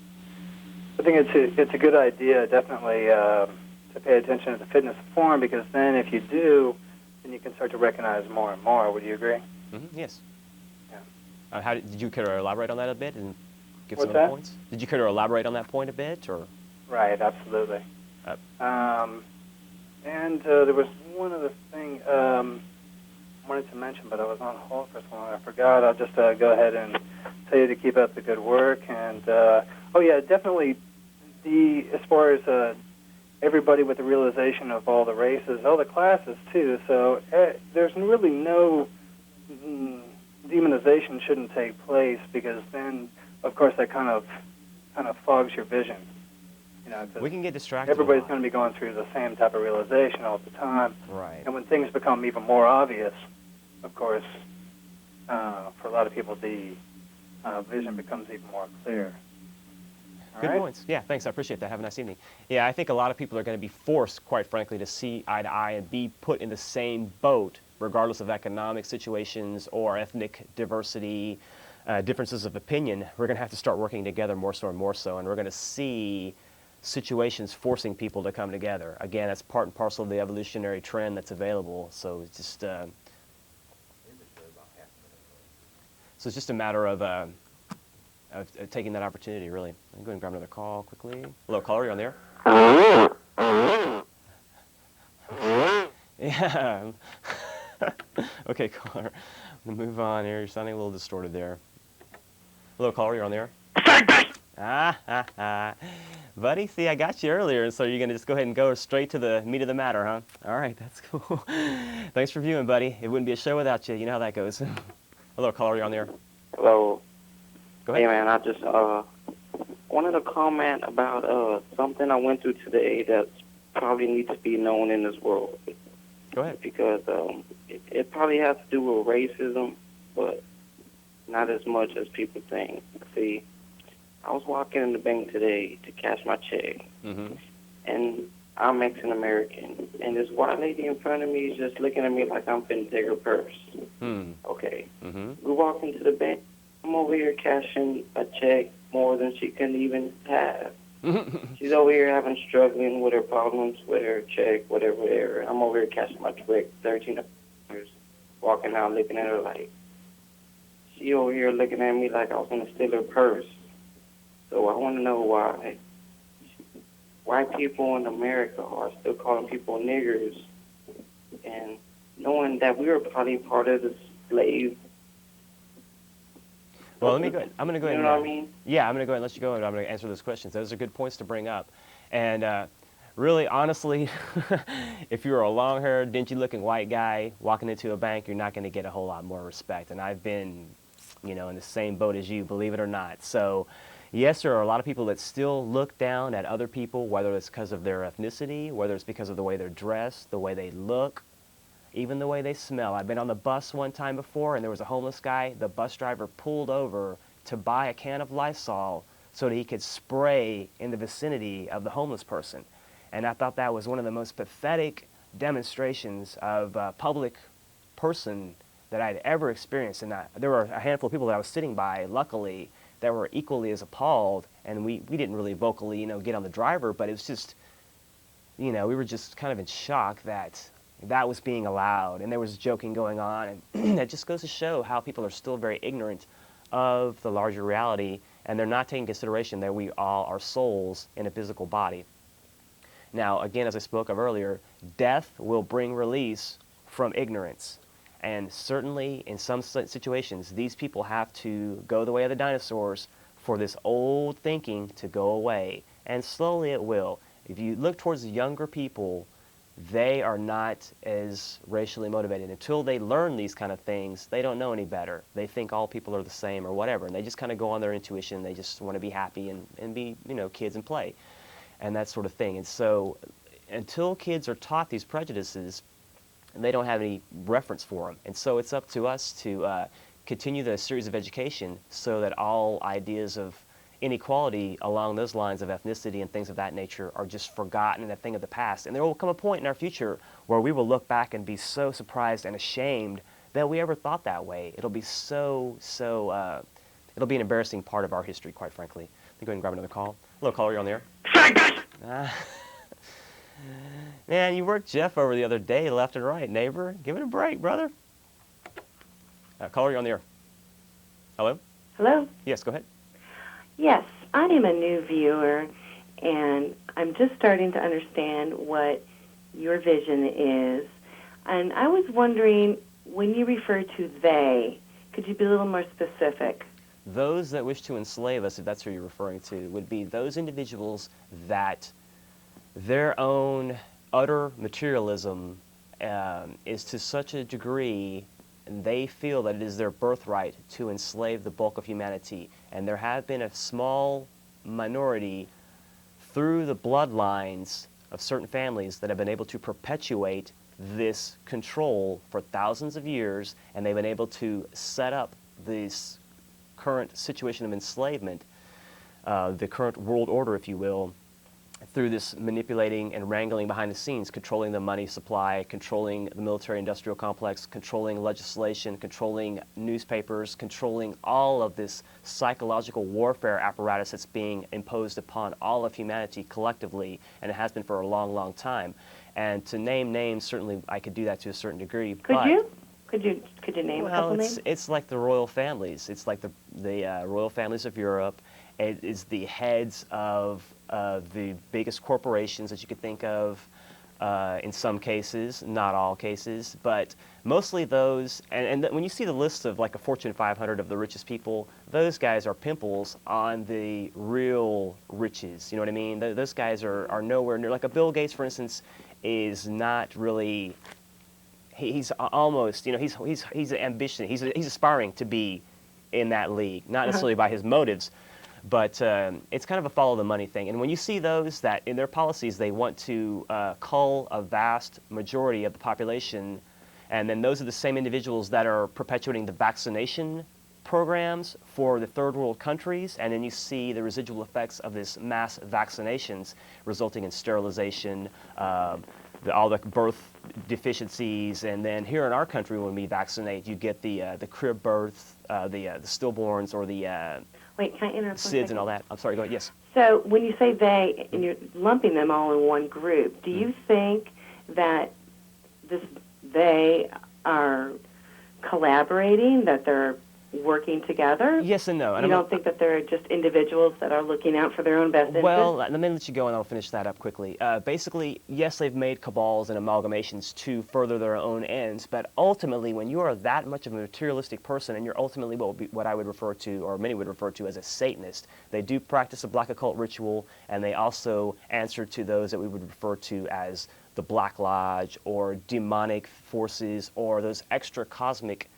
I think it's a good idea, definitely, to pay attention to the fitness of form, because then if you do, then you can start to recognize more and more. Would you agree? Mm-hmm. Yes. Yeah. Did you care to elaborate on that a bit and give What's some other that? points? Did you care to elaborate on that point a bit, or? Right, absolutely. And there was one other thing I wanted to mention, but I was on hold for so long I forgot. I'll just go ahead and tell you to keep up the good work. And definitely as far as everybody with the realization of all the races, all the classes too. So there's really no demonization shouldn't take place, because then, of course, that kind of fogs your vision. We can get distracted. Everybody's going to be going through the same type of realization all the time. Right. And when things become even more obvious, of course, for a lot of people, the vision becomes even more clear. Good points. Yeah, thanks. I appreciate that. Have a nice evening. Yeah, I think a lot of people are going to be forced, quite frankly, to see eye to eye and be put in the same boat, regardless of economic situations or ethnic diversity, differences of opinion. We're going to have to start working together more so and more so, and we're going to see situations forcing people to come together. Again, that's part and parcel of the evolutionary trend that's available. So it's just it's just a matter of taking that opportunity, really. I'm going to grab another call quickly. Hello, caller, you're on the air. Yeah. Okay, caller. I'm going to move on here. You're sounding a little distorted there. Hello, caller, you're on the air. Buddy, see, I got you earlier, and so you're going to just go ahead and go straight to the meat of the matter, huh? All right, that's cool. Thanks for viewing, buddy. It wouldn't be a show without you. You know how that goes. Hello, caller, you're on the air. Hello. Go ahead. Hey, man, I just wanted to comment about something I went through today that probably needs to be known in this world. Go ahead. Because it probably has to do with racism, but not as much as people think. See, I was walking in the bank today to cash my check, and I'm Mexican-American, and this white lady in front of me is just looking at me like I'm finna take her purse. Okay. We walk into the bank. I'm over here cashing a check more than she can even have. She's over here struggling with her problems, with her check, whatever. I'm over here cashing my check, $13, walking out looking at her like, she over here looking at me like I was going to steal her purse. So I want to know why white people in America are still calling people niggers, and knowing that we were probably part of the slave. Well, let me go. I'm going to go ahead. You know what I mean? Yeah, I'm going to go ahead and let you go, and I'm going to answer those questions. Those are good points to bring up. And really, honestly, if you're a long-haired, dingy-looking white guy walking into a bank, you're not going to get a whole lot more respect. And I've been, in the same boat as you, believe it or not. So, yes, there are a lot of people that still look down at other people, whether it's because of their ethnicity, whether it's because of the way they're dressed, the way they look, even the way they smell. I've been on the bus one time before, and there was a homeless guy. The bus driver pulled over to buy a can of Lysol so that he could spray in the vicinity of the homeless person. And I thought that was one of the most pathetic demonstrations of a public person that I'd ever experienced. And there were a handful of people that I was sitting by, luckily, that were equally as appalled. And we didn't really vocally, get on the driver, but it was just, we were just kind of in shock that that was being allowed, and there was joking going on, and that just goes to show how people are still very ignorant of the larger reality, and they're not taking consideration that we all are souls in a physical body. Now, again, as I spoke of earlier, death will bring release from ignorance, and certainly in some situations, these people have to go the way of the dinosaurs for this old thinking to go away, and slowly it will. If you look towards the younger people, they are not as racially motivated. Until they learn these kind of things, they don't know any better. They think all people are the same or whatever, and they just kind of go on their intuition. They just want to be happy and be, kids and play and that sort of thing. And so until kids are taught these prejudices, they don't have any reference for them. And so it's up to us to continue the series of education so that all ideas of inequality along those lines of ethnicity and things of that nature are just forgotten and a thing of the past. And there will come a point in our future where we will look back and be so surprised and ashamed that we ever thought that way. It'll be it'll be an embarrassing part of our history, quite frankly. Let me go ahead and grab another call. Hello, caller, you're on the air. Man, you worked Jeff over the other day, left and right, neighbor. Give it a break, brother. Caller, you're on the air. Hello? Hello? Yes, go ahead. Yes, I am a new viewer, and I'm just starting to understand what your vision is. And I was wondering, when you refer to they, could you be a little more specific? Those that wish to enslave us, if that's who you're referring to, would be those individuals that their own utter materialism is to such a degree, and they feel that it is their birthright to enslave the bulk of humanity. And there have been a small minority through the bloodlines of certain families that have been able to perpetuate this control for thousands of years, and they've been able to set up this current situation of enslavement, the current world order, if you will, through this manipulating and wrangling behind the scenes, controlling the money supply, controlling the military-industrial complex, controlling legislation, controlling newspapers, controlling all of this psychological warfare apparatus that's being imposed upon all of humanity collectively, and it has been for a long, long time. And to name names, certainly I could do that to a certain degree. Could you? Could you name a couple names? It's like the royal families. It's like the royal families of Europe. It is the heads of the biggest corporations that you could think of. in some cases, not all cases, but mostly those. And when you see the list of like a Fortune 500 of the richest people, those guys are pimples on the real riches. You know what I mean? Those guys are nowhere near. Like a Bill Gates, for instance, is not really. He's almost, you know, he's ambition. He's aspiring to be in that league, not necessarily by his motives, but it's kind of a follow the money thing. And when you see those that in their policies they want to cull a vast majority of the population, and then those are the same individuals that are perpetuating the vaccination programs for the third world countries, and then you see the residual effects of this mass vaccinations resulting in sterilization, all the birth deficiencies, and then here in our country when we vaccinate, you get the crib birth, the stillborns, or the Wait, can I interrupt for a SIDS second? and all that. I'm sorry, go ahead. Yes. So when you say they, and you're lumping them all in one group, do you think that they are collaborating, that they're working together? Yes and no. And you don't think that they're just individuals that are looking out for their own best interest? Well, let me let you go and I'll finish that up quickly. Basically, yes, they've made cabals and amalgamations to further their own ends, but ultimately, when you are that much of a materialistic person and you're ultimately what I would refer to, or many would refer to as a Satanist, they do practice a black occult ritual, and they also answer to those that we would refer to as the Black Lodge or demonic forces or those extra cosmic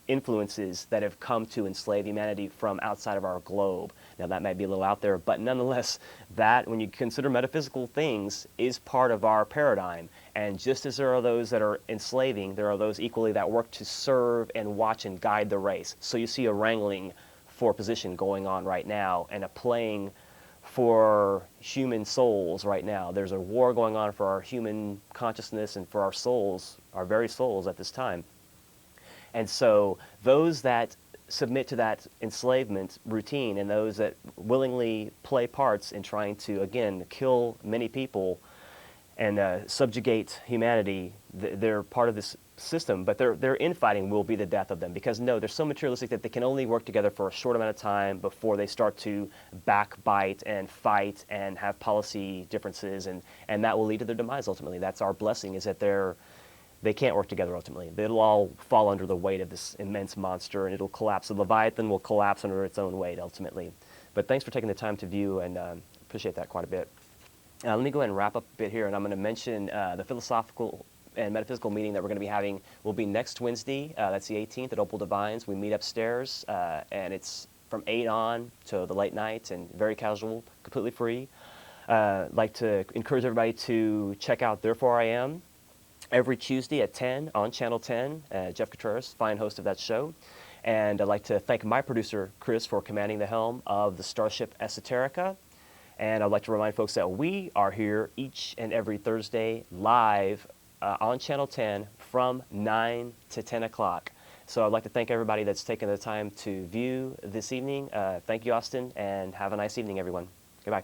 influences that have come to enslave humanity from outside of our globe. Now that might be a little out there, but nonetheless, that, when you consider metaphysical things, is part of our paradigm. And just as there are those that are enslaving, there are those equally that work to serve and watch and guide the race. So you see a wrangling for position going on right now, and a playing for human souls right now. There's a war going on for our human consciousness and for our souls, our very souls at this time. And so those that submit to that enslavement routine and those that willingly play parts in trying to, again, kill many people and subjugate humanity, they're part of this system, but their infighting will be the death of them, because no, they're so materialistic that they can only work together for a short amount of time before they start to backbite and fight and have policy differences, and that will lead to their demise ultimately. That's our blessing, is that they can't work together ultimately. It'll all fall under the weight of this immense monster, and it'll collapse. The Leviathan will collapse under its own weight ultimately. But thanks for taking the time to view, and appreciate that quite a bit. Let me go ahead and wrap up a bit here, and I'm going to mention the philosophical and metaphysical meeting that we're going to be having will be next Wednesday. That's the 18th at Opal Divines. We meet upstairs, and it's from 8 on to the late night, and very casual, completely free. I'd like to encourage everybody to check out Therefore I Am every Tuesday at 10 on Channel 10. Jeff Contreras, fine host of that show. And I'd like to thank my producer, Chris, for commanding the helm of the Starship Esoterica. And I'd like to remind folks that we are here each and every Thursday live on Channel 10 from 9 to 10 o'clock. So I'd like to thank everybody that's taken the time to view this evening. Thank you, Austin, and have a nice evening, everyone. Goodbye.